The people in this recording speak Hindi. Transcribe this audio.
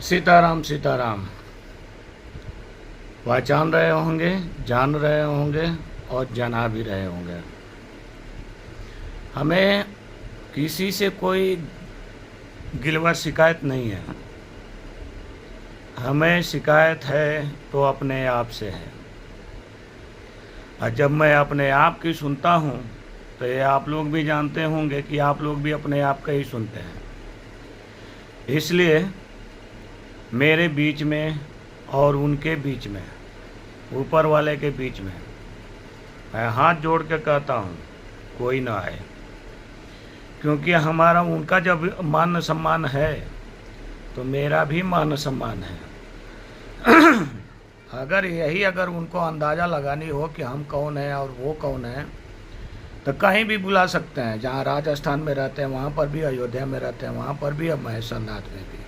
सीताराम सीताराम। पहचान रहे होंगे, जान रहे होंगे और जना भी रहे होंगे। हमें किसी से कोई गिलवा शिकायत नहीं है। हमें शिकायत है तो अपने आप से है। और जब मैं अपने आप की सुनता हूँ तो ये आप लोग भी जानते होंगे कि आप लोग भी अपने आप का ही सुनते हैं। इसलिए मेरे बीच में और उनके बीच में, ऊपर वाले के बीच में, मैं हाथ जोड़ के कहता हूँ कोई ना आए, क्योंकि हमारा उनका जब मान सम्मान है तो मेरा भी मान सम्मान है। अगर उनको अंदाज़ा लगानी हो कि हम कौन हैं और वो कौन है, तो कहीं भी बुला सकते हैं। जहाँ राजस्थान में रहते हैं वहाँ पर भी, अयोध्या में रहते हैं वहाँ पर भी, अब महेश्वर नाथ में भी।